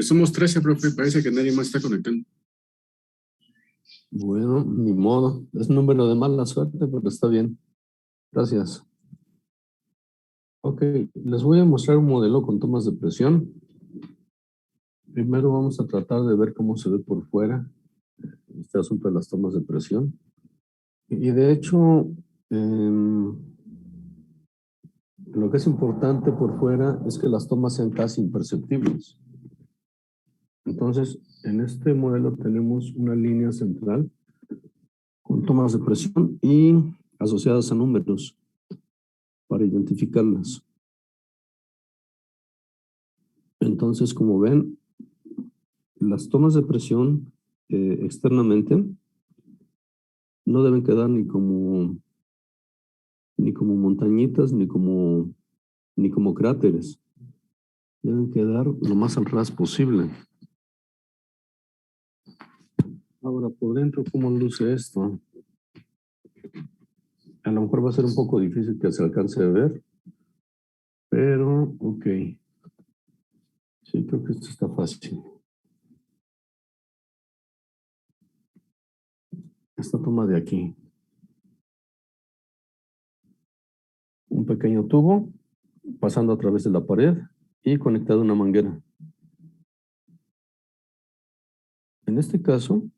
Somos 13, profe, parece que nadie más está conectando. Bueno, ni modo. Es número de mala suerte, pero está bien. Gracias. Ok, les voy a mostrar un modelo con tomas de presión. Primero vamos a tratar de ver cómo se ve por fuera este asunto de las tomas de presión. Y de hecho, lo que es importante por fuera es que las tomas sean casi imperceptibles. Entonces, en este modelo tenemos una línea central con tomas de presión y asociadas a números para identificarlas. Entonces, como ven, las tomas de presión externamente no deben quedar ni como montañitas, ni como cráteres. Deben quedar lo más al ras posible. Ahora, por dentro, ¿cómo luce esto? A lo mejor va a ser un poco difícil que se alcance a ver, pero ok. Sí, creo que esto está fácil. Esta toma de aquí. Un pequeño tubo pasando a través de la pared y conectado a una manguera. En este caso,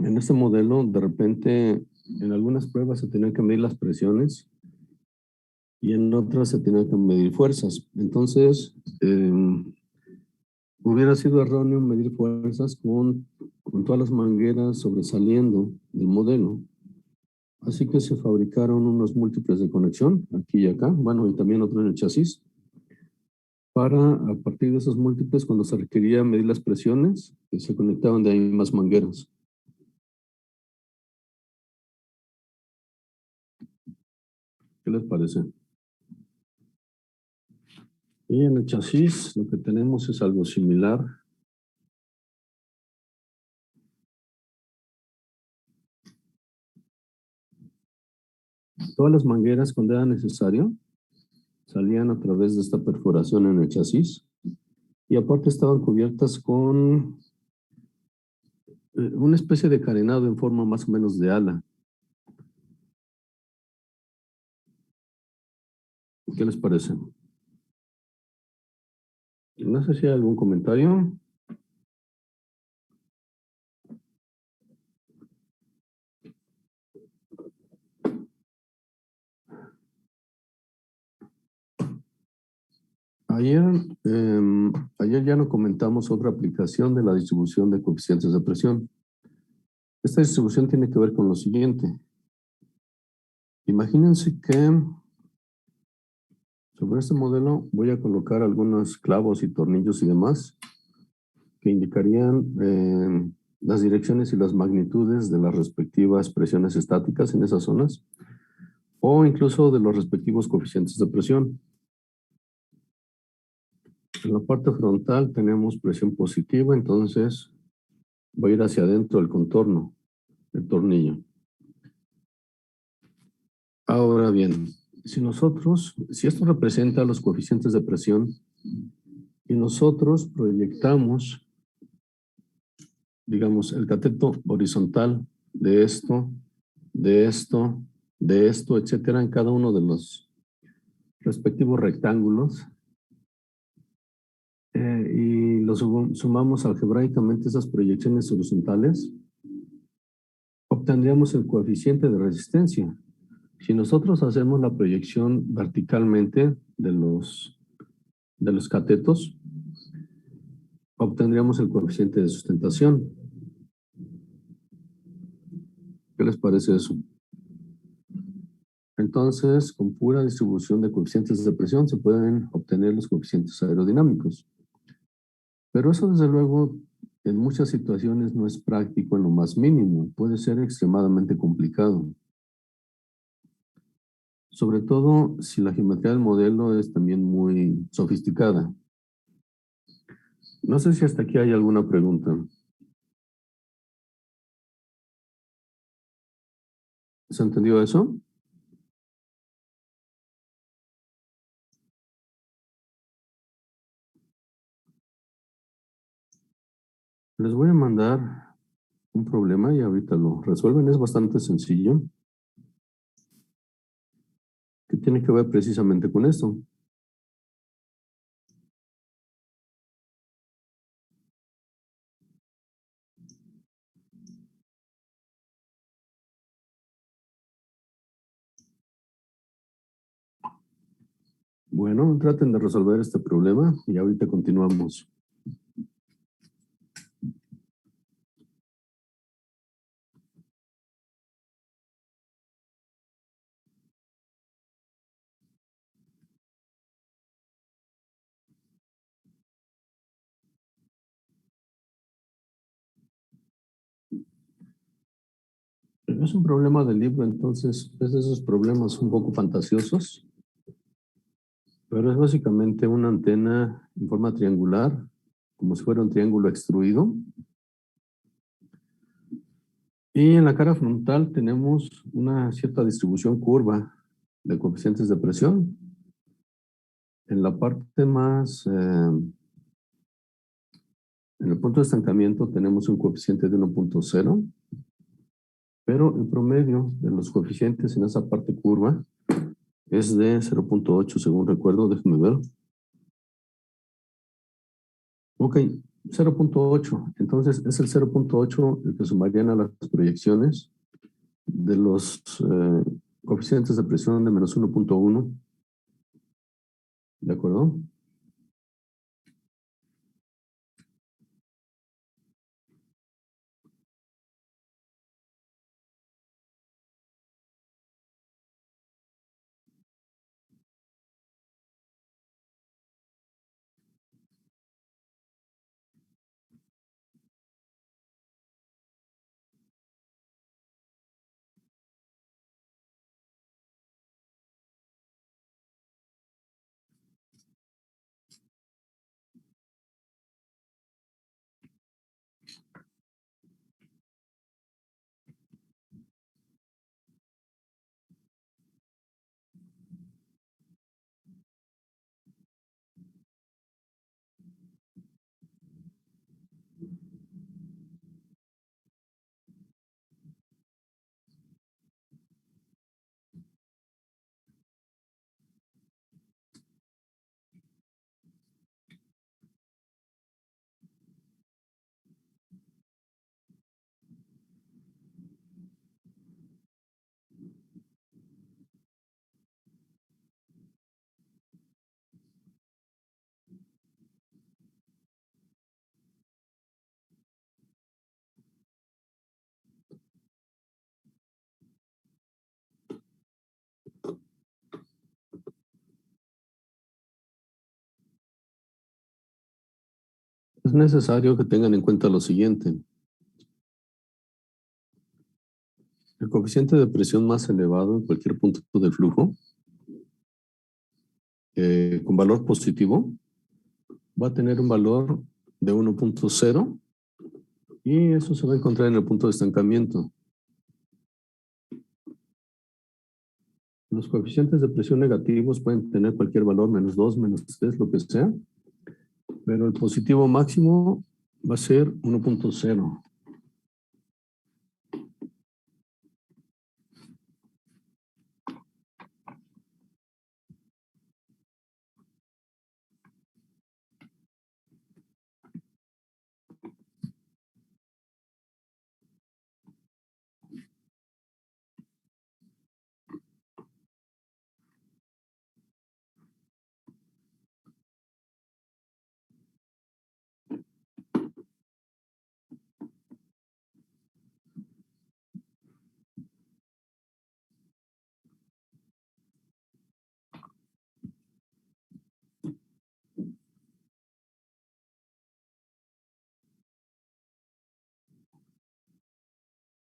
en este modelo, de repente, en algunas pruebas se tenían que medir las presiones y en otras se tenían que medir fuerzas. Entonces, hubiera sido erróneo medir fuerzas con todas las mangueras sobresaliendo del modelo. Así que se fabricaron unos múltiples de conexión, aquí y acá, bueno, y también otros en el chasis, para, a partir de esos múltiples, cuando se requería medir las presiones, se conectaban de ahí más mangueras. ¿Qué les parece? Y en el chasis lo que tenemos es algo similar. Todas las mangueras, cuando era necesario, salían a través de esta perforación en el chasis y aparte estaban cubiertas con una especie de carenado en forma más o menos de ala. ¿Qué les parece? No sé si hay algún comentario. Ayer ya no comentamos otra aplicación de la distribución de coeficientes de presión. Esta distribución tiene que ver con lo siguiente. Imagínense que sobre este modelo voy a colocar algunos clavos y tornillos y demás que indicarían las direcciones y las magnitudes de las respectivas presiones estáticas en esas zonas o incluso de los respectivos coeficientes de presión. En la parte frontal tenemos presión positiva, entonces voy a ir hacia adentro del contorno del tornillo. Ahora bien, si esto representa los coeficientes de presión y nosotros proyectamos, digamos, el cateto horizontal de esto, de esto, de esto, etcétera, en cada uno de los respectivos rectángulos y lo sumamos algebraicamente esas proyecciones horizontales, obtendríamos el coeficiente de resistencia. Si nosotros hacemos la proyección verticalmente de los catetos, obtendríamos el coeficiente de sustentación. ¿Qué les parece eso? Entonces, con pura distribución de coeficientes de presión se pueden obtener los coeficientes aerodinámicos. Pero eso, desde luego, en muchas situaciones no es práctico en lo más mínimo. Puede ser extremadamente complicado. Sobre todo si la geometría del modelo es también muy sofisticada. No sé si hasta aquí hay alguna pregunta. ¿Se ha entendido eso? Les voy a mandar un problema y ahorita lo resuelven. Es bastante sencillo. Que tiene que ver precisamente con esto. Bueno, traten de resolver este problema y ahorita continuamos. Es un problema del libro, entonces es de esos problemas un poco fantasiosos, pero es básicamente una antena en forma triangular, como si fuera un triángulo extruido. Y en la cara frontal tenemos una cierta distribución curva de coeficientes de presión. En la parte más, en el punto de estancamiento tenemos un coeficiente de 1.0, pero el promedio de los coeficientes en esa parte curva es de 0.8, según recuerdo, déjenme ver. Ok, 0.8. Entonces es el 0.8 el que sumarían a las proyecciones de los coeficientes de presión de menos 1.1. ¿De acuerdo? Es necesario que tengan en cuenta lo siguiente. El coeficiente de presión más elevado en cualquier punto del flujo, con valor positivo, va a tener un valor de 1.0 y eso se va a encontrar en el punto de estancamiento. Los coeficientes de presión negativos pueden tener cualquier valor, menos 2, menos 3, lo que sea, pero el positivo máximo va a ser 1.0.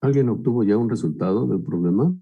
¿Alguien obtuvo ya un resultado del problema?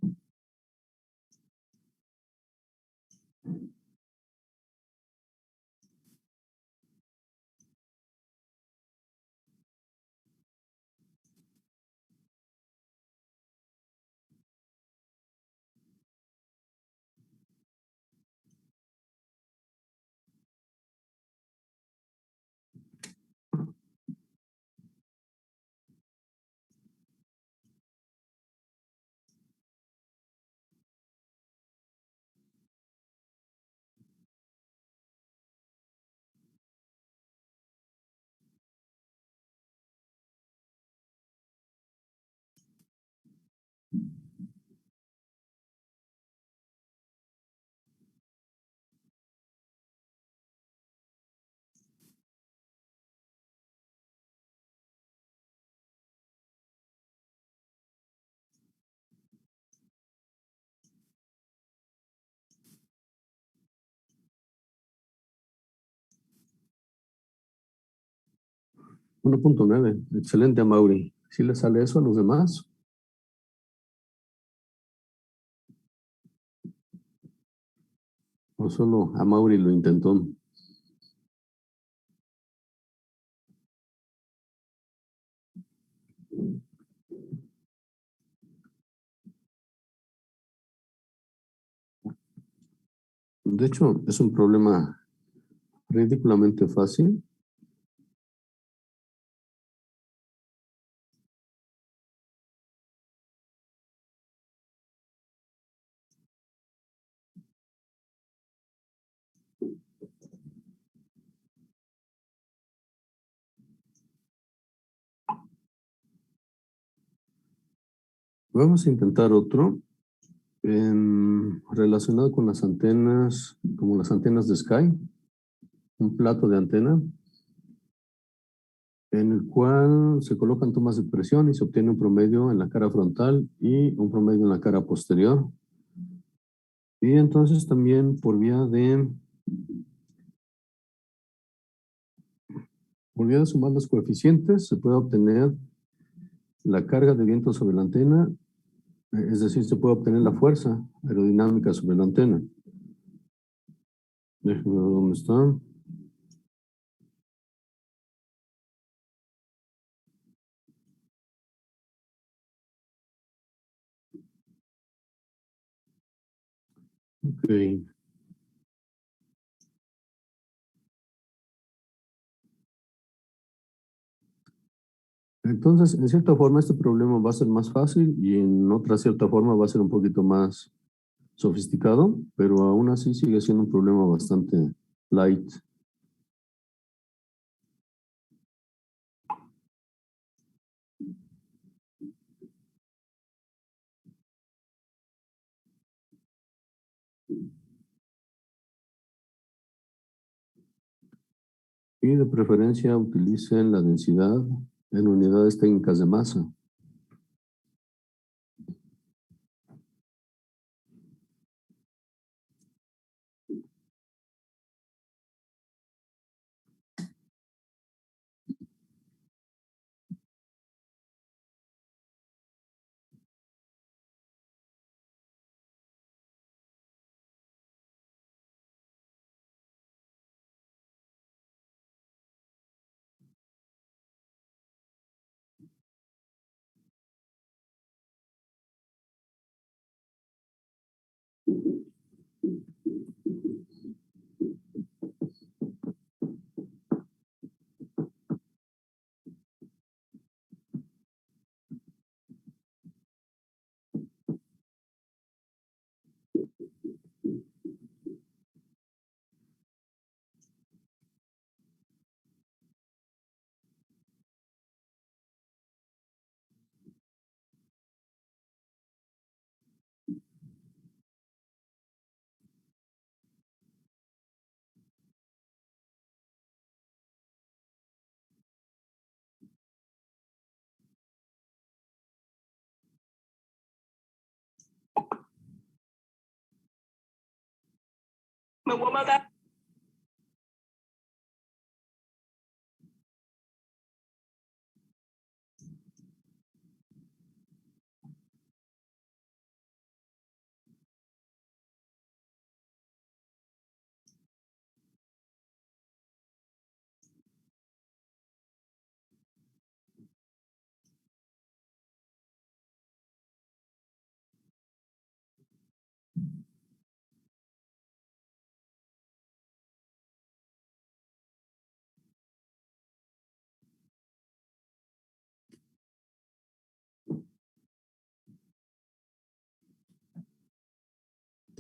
Uno punto nueve. Excelente, Amaury. ¿Sí le sale eso a los demás? ¿O solo Amaury lo intentó? De hecho, es un problema ridículamente fácil. Vamos a intentar otro relacionado con las antenas, como las antenas de Sky, un plato de antena en el cual se colocan tomas de presión y se obtiene un promedio en la cara frontal y un promedio en la cara posterior. Y entonces también por vía de sumar los coeficientes se puede obtener la carga de viento sobre la antena, es decir, se puede obtener la fuerza aerodinámica sobre la antena. Déjenme ver dónde está. Ok. Entonces, en cierta forma, este problema va a ser más fácil y en otra cierta forma va a ser un poquito más sofisticado, pero aún así sigue siendo un problema bastante light. Y de preferencia utilicen la densidad en unidades técnicas de masa. Me voy a matar.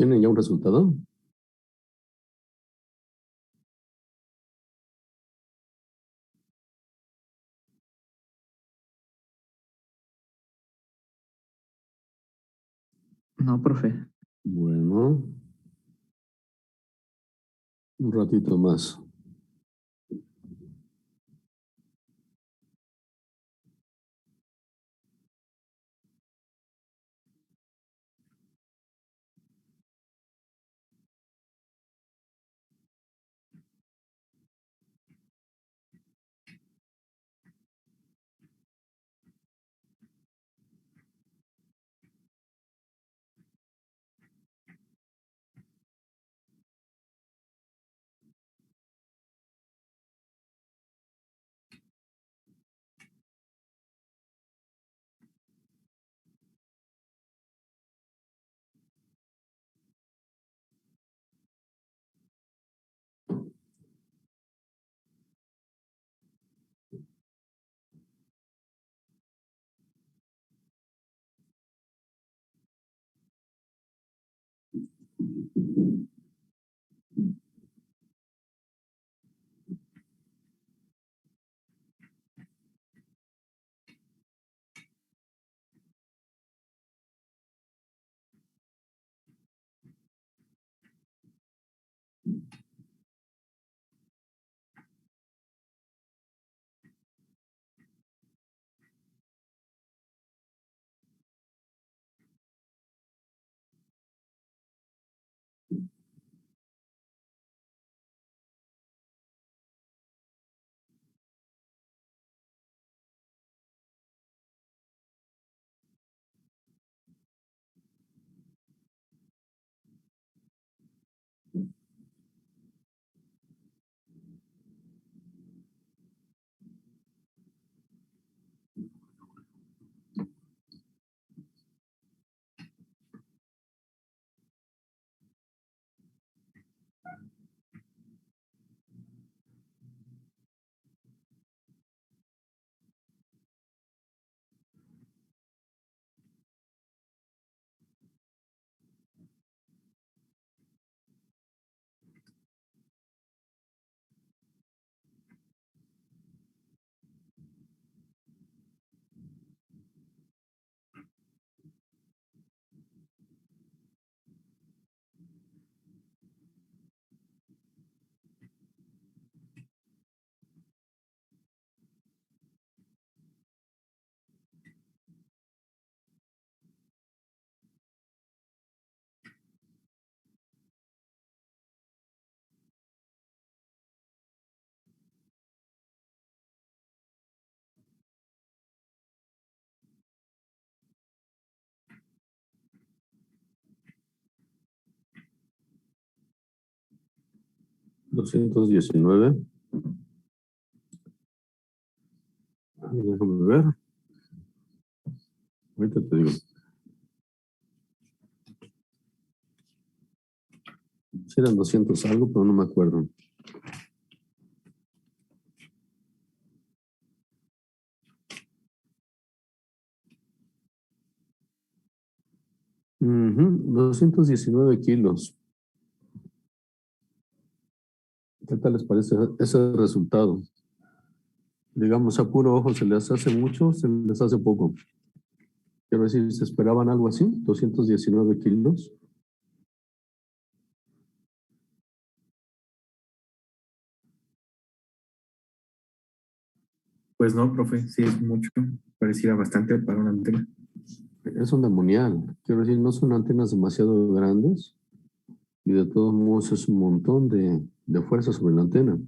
¿Tienen ya un resultado? No, profe. Bueno, un ratito más. $219. Déjame ver. Ahorita te digo. Sí eran 200 algo, pero no me acuerdo. Ujú, 219 kilos. ¿Qué tal les parece ese resultado? Digamos, a puro ojo se les hace mucho, se les hace poco. Quiero decir, ¿se esperaban algo así? 219 kilos. Pues no, profe, sí es mucho. Pareciera bastante para una antena. Es un demonial. Quiero decir, no son antenas demasiado grandes y de todos modos es un montón de fuerza sobre la antena.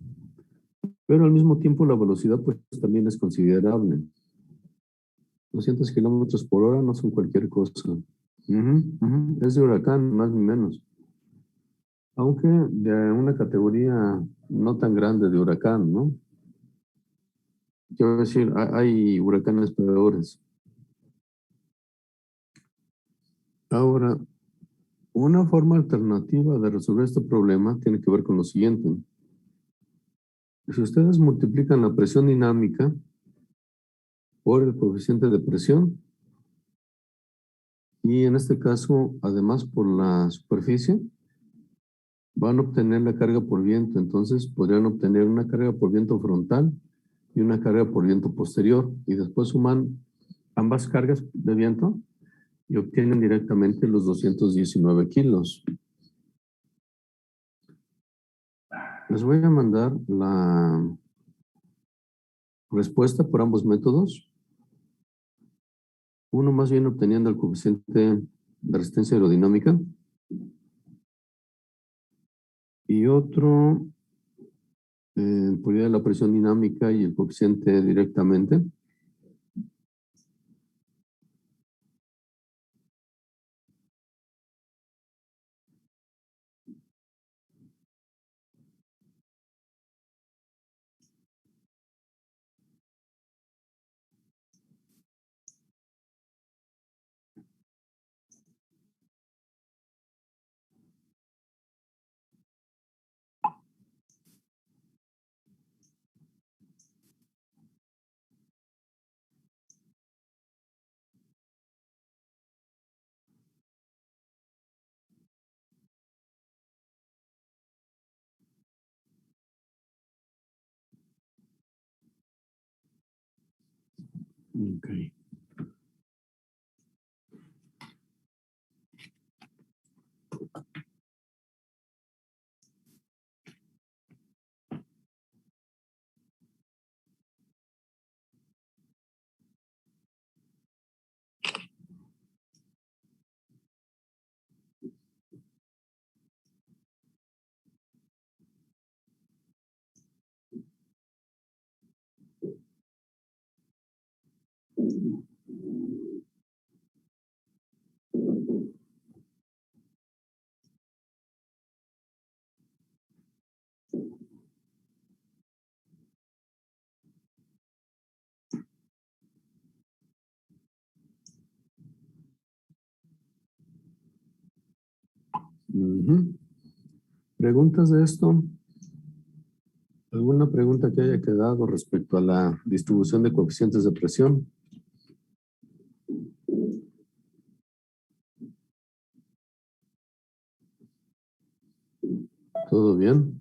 Pero al mismo tiempo la velocidad pues también es considerable. 200 kilómetros por hora no son cualquier cosa. Es de huracán, más ni menos. Aunque de una categoría no tan grande de huracán, ¿no? Quiero decir, hay huracanes peores. Ahora, una forma alternativa de resolver este problema tiene que ver con lo siguiente. Si ustedes multiplican la presión dinámica por el coeficiente de presión, Y en este caso, además por la superficie, van a obtener la carga por viento. Entonces podrían obtener una carga por viento frontal y una carga por viento posterior. Y después suman ambas cargas de viento y obtienen directamente los 219 kilos. Les voy a mandar la respuesta por ambos métodos. Uno más bien obteniendo el coeficiente de resistencia aerodinámica y otro por idea de la presión dinámica y el coeficiente directamente. Ok. Ujú. ¿Preguntas de esto? ¿Alguna pregunta que haya quedado respecto a la distribución de coeficientes de presión? ¿Todo bien?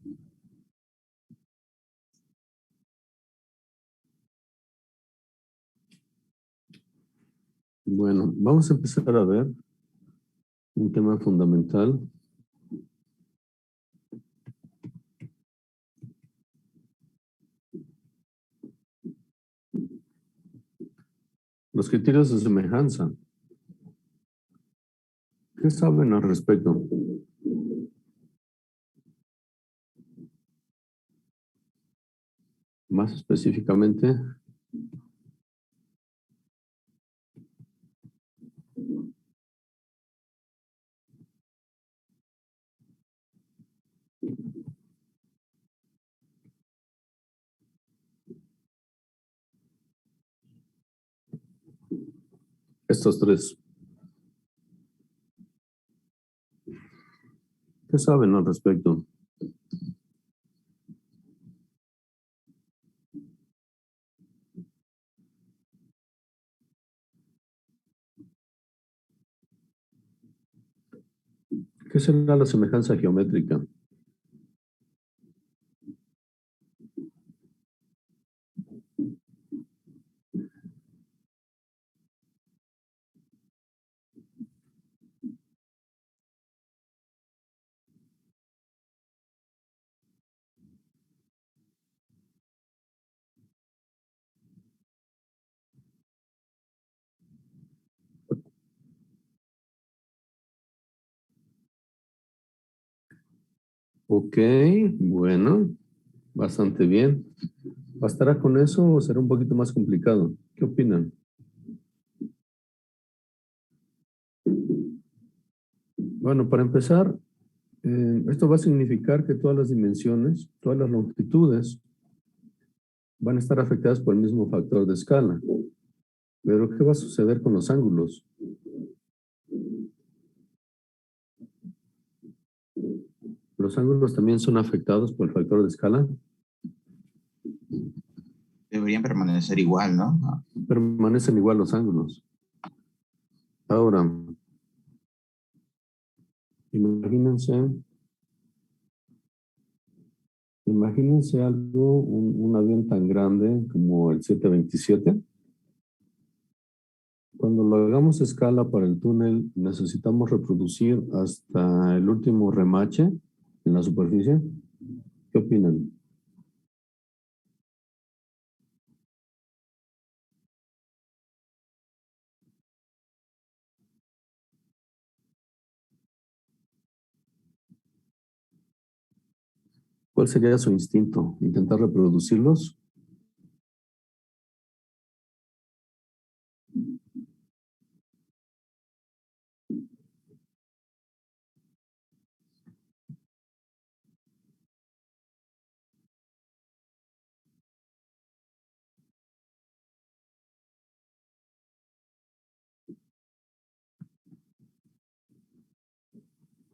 Bueno, vamos a empezar a ver un tema fundamental. Los criterios de semejanza. ¿Qué saben al respecto? Más específicamente, estos tres. ¿Qué saben al respecto? ¿Qué será la semejanza geométrica? Ok, bueno, bastante bien. ¿Bastará con eso o será un poquito más complicado? ¿Qué opinan? Bueno, para empezar, esto va a significar que todas las dimensiones, todas las longitudes van a estar afectadas por el mismo factor de escala. Pero ¿qué va a suceder con los ángulos? ¿Los ángulos también son afectados por el factor de escala? Deberían permanecer igual, ¿no? Permanecen igual los ángulos. Ahora, imagínense algo, un avión tan grande como el 727. Cuando lo hagamos a escala para el túnel, necesitamos reproducir hasta el último remache en la superficie. ¿Qué opinan? ¿Cuál sería su instinto? ¿Intentar reproducirlos?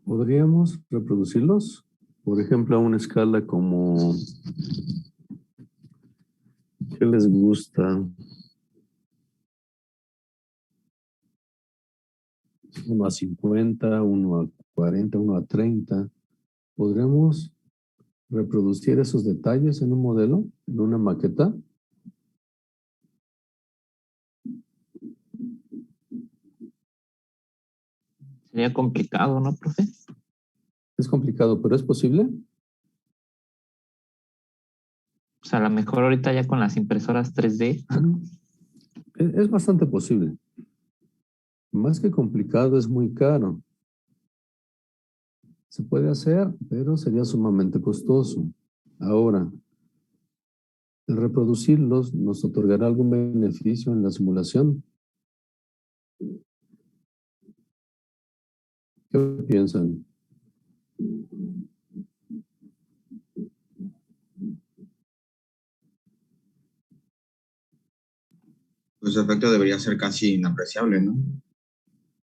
¿Podríamos reproducirlos? Por ejemplo, a una escala como... ¿Qué les gusta? 1:50, 1:40, 1:30. ¿Podríamos reproducir esos detalles en un modelo, en una maqueta? Sería complicado, ¿no, profe? Es complicado, pero ¿es posible? Pues a lo mejor ahorita ya con las impresoras 3D. Es bastante posible. Más que complicado, es muy caro. Se puede hacer, pero sería sumamente costoso. Ahora, el reproducirlos nos otorgará algún beneficio en la simulación. ¿Qué piensan? Pues su efecto debería ser casi inapreciable, ¿no?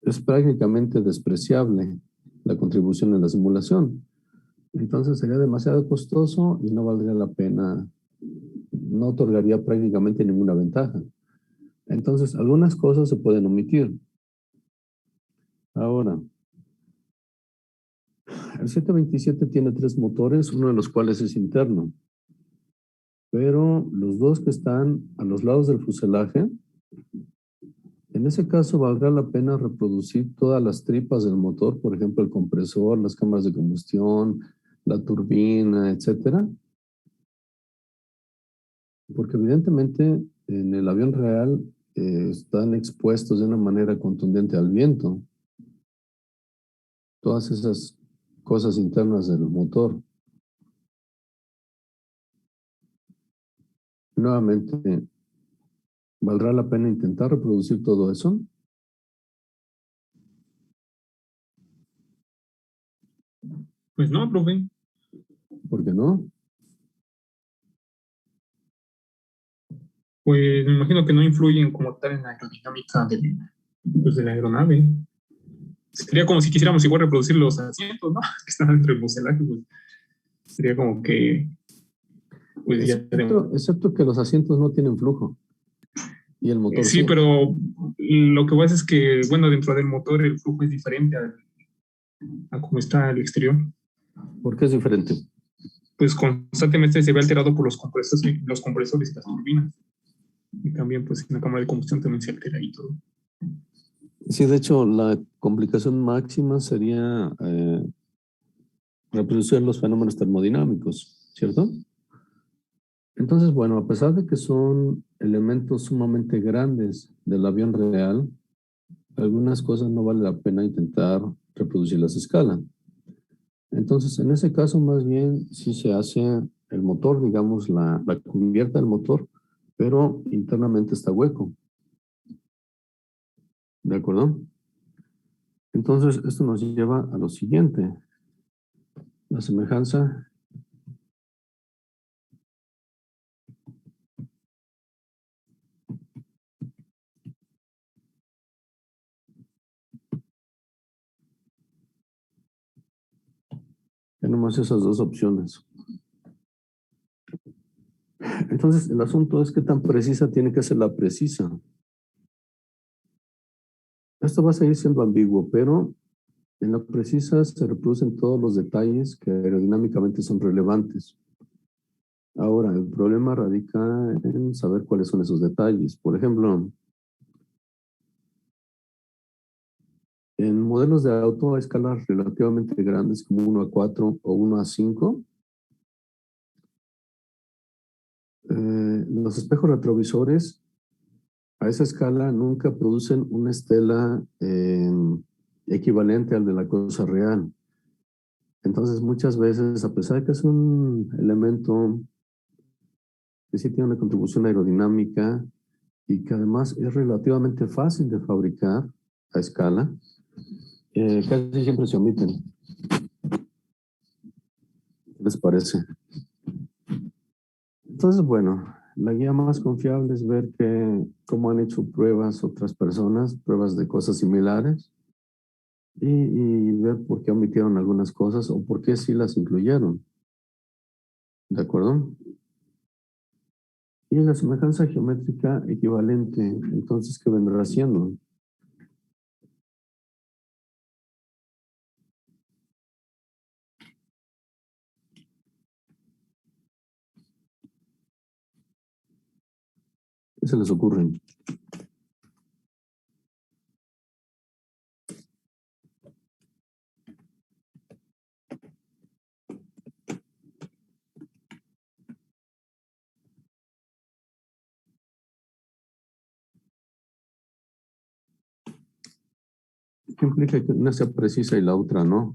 Es prácticamente despreciable la contribución en la simulación. Entonces sería demasiado costoso y no valdría la pena, no otorgaría prácticamente ninguna ventaja. Entonces, algunas cosas se pueden omitir. Ahora, el 727 tiene 3 motores, uno de los cuales es interno. Pero los dos que están a los lados del fuselaje, en ese caso valdrá la pena reproducir todas las tripas del motor, por ejemplo, el compresor, las cámaras de combustión, la turbina, etcétera. Porque evidentemente en el avión real están expuestos de una manera contundente al viento. Todas esas cosas internas del motor. Nuevamente, ¿valdrá la pena intentar reproducir todo eso? Pues no, profe. ¿Por qué no? Pues me imagino que no influyen como tal en la aerodinámica pues, de la aeronave. Sería como si quisiéramos igual reproducir los asientos, ¿no? Que están dentro del fuselaje, pues. Sería como que, pues ya tenemos. Excepto que los asientos no tienen flujo. Y el motor Sí, sí. pero lo que pasa es que, bueno, dentro del motor el flujo es diferente a cómo está el exterior. ¿Por qué es diferente? Pues constantemente se ve alterado por los compresores y las turbinas. Y también, pues, en la cámara de combustión también se altera y todo. Sí, de hecho, la complicación máxima sería reproducir los fenómenos termodinámicos, ¿cierto? Entonces, bueno, a pesar de que son elementos sumamente grandes del avión real, algunas cosas no vale la pena intentar reproducirlas a escala. Entonces, en ese caso, más bien, sí se hace el motor, digamos, la cubierta del motor, pero internamente está hueco. ¿De acuerdo? Entonces, esto nos lleva a lo siguiente. La semejanza. Tenemos esas dos opciones. Entonces, el asunto es qué tan precisa tiene que ser la precisa. Esto va a seguir siendo ambiguo, pero En la precisa se reproducen todos los detalles que aerodinámicamente son relevantes. Ahora, el problema radica en saber cuáles son esos detalles. Por ejemplo, en modelos de auto a escalas relativamente grandes como 1:4 o 1:5, los espejos retrovisores a esa escala nunca producen una estela equivalente al de la cosa real. Entonces, muchas veces, a pesar de que es un elemento que sí tiene una contribución aerodinámica y que además es relativamente fácil de fabricar a escala, casi siempre se omiten. ¿Qué les parece? Entonces, bueno, la guía más confiable es ver cómo han hecho pruebas otras personas, pruebas de cosas similares, y ver por qué omitieron algunas cosas o por qué sí las incluyeron. ¿De acuerdo? Y la semejanza geométrica equivalente, entonces, ¿qué vendrá haciendo? ¿Qué se les ocurre? ¿Qué implica que una sea precisa y la otra no?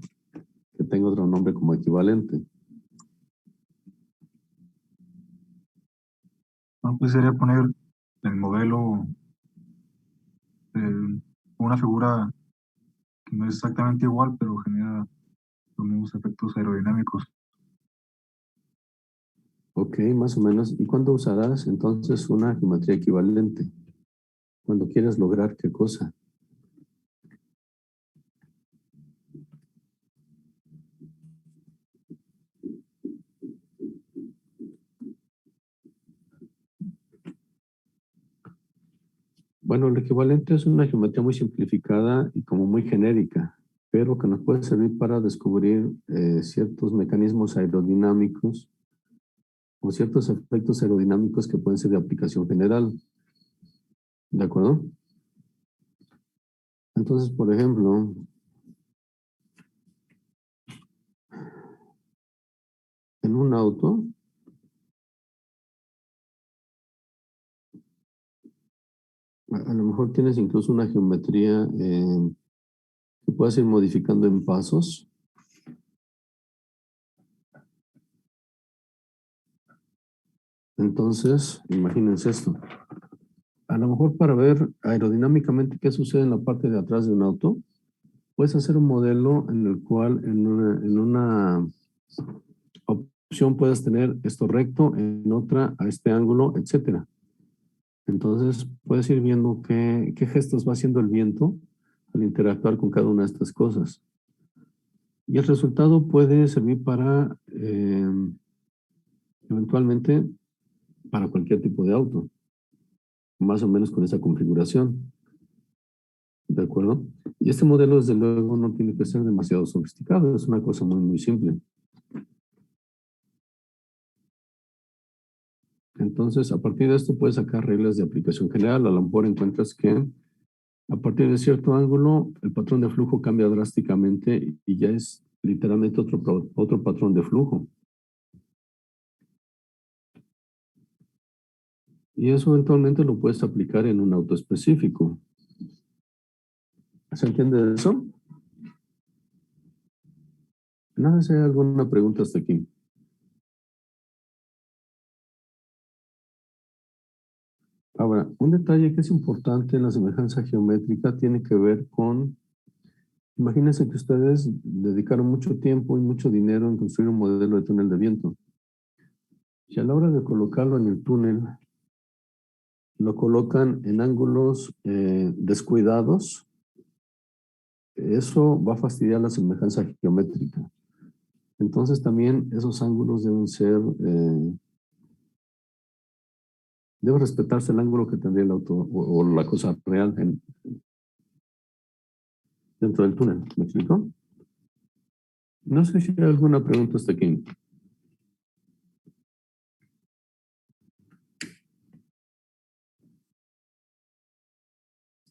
Que tenga otro nombre como equivalente. No, pues sería poner el modelo, una figura que no es exactamente igual, pero genera los mismos efectos aerodinámicos. Ok, más o menos. ¿Y cuándo usarás entonces una geometría equivalente? Cuando quieres lograr qué cosa. Bueno, el equivalente es una geometría muy simplificada y como muy genérica, pero que nos puede servir para descubrir ciertos mecanismos aerodinámicos o ciertos efectos aerodinámicos que pueden ser de aplicación general. ¿De acuerdo? Entonces, por ejemplo, en un auto, a lo mejor tienes incluso una geometría que puedes ir modificando en pasos. Entonces, imagínense esto. A lo mejor para ver aerodinámicamente qué sucede en la parte de atrás de un auto, puedes hacer un modelo en el cual en una opción puedas tener esto recto, en otra a este ángulo, etcétera. Entonces, puedes ir viendo qué gestos va haciendo el viento al interactuar con cada una de estas cosas. Y el resultado puede servir para, eventualmente, para cualquier tipo de auto, más o menos con esa configuración. ¿De acuerdo? Y este modelo, desde luego, no tiene que ser demasiado sofisticado, es una cosa muy, muy simple. Entonces, a partir de esto puedes sacar reglas de aplicación general. A lo mejor encuentras que a partir de cierto ángulo, el patrón de flujo cambia drásticamente y ya es literalmente otro patrón de flujo. Y eso eventualmente lo puedes aplicar en un auto específico. ¿Se entiende eso? No sé si hay alguna pregunta hasta aquí. Ahora, un detalle que es importante en la semejanza geométrica tiene que ver con, imagínense que ustedes dedicaron mucho tiempo y mucho dinero en construir un modelo de túnel de viento. Si a la hora de colocarlo en el túnel, lo colocan en ángulos descuidados, eso va a fastidiar la semejanza geométrica. Entonces también esos ángulos deben ser, debe respetarse el ángulo que tendría el auto o la cosa real. dentro del túnel. ¿Me explico? No sé si hay alguna pregunta hasta aquí.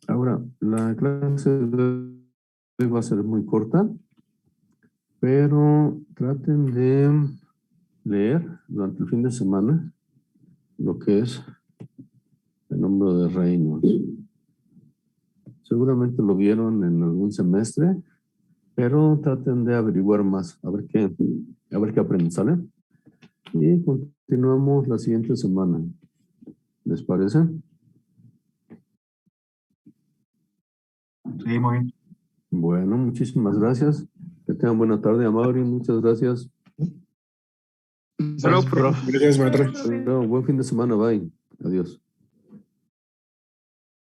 Ahora, la clase de hoy va a ser muy corta, pero traten de leer durante el fin de semana lo que es el número de reinos. Seguramente lo vieron en algún semestre, pero traten de averiguar más, a ver qué aprenden, ¿sale? Y continuamos la siguiente semana. ¿Les parece? Sí, muy bien. Bueno, muchísimas gracias. Que tengan buena tarde, Amaury. Muchas gracias. Solo, Gracias, profe. gracias, buena tarde. Bueno, buen fin de semana. Bye. Adiós.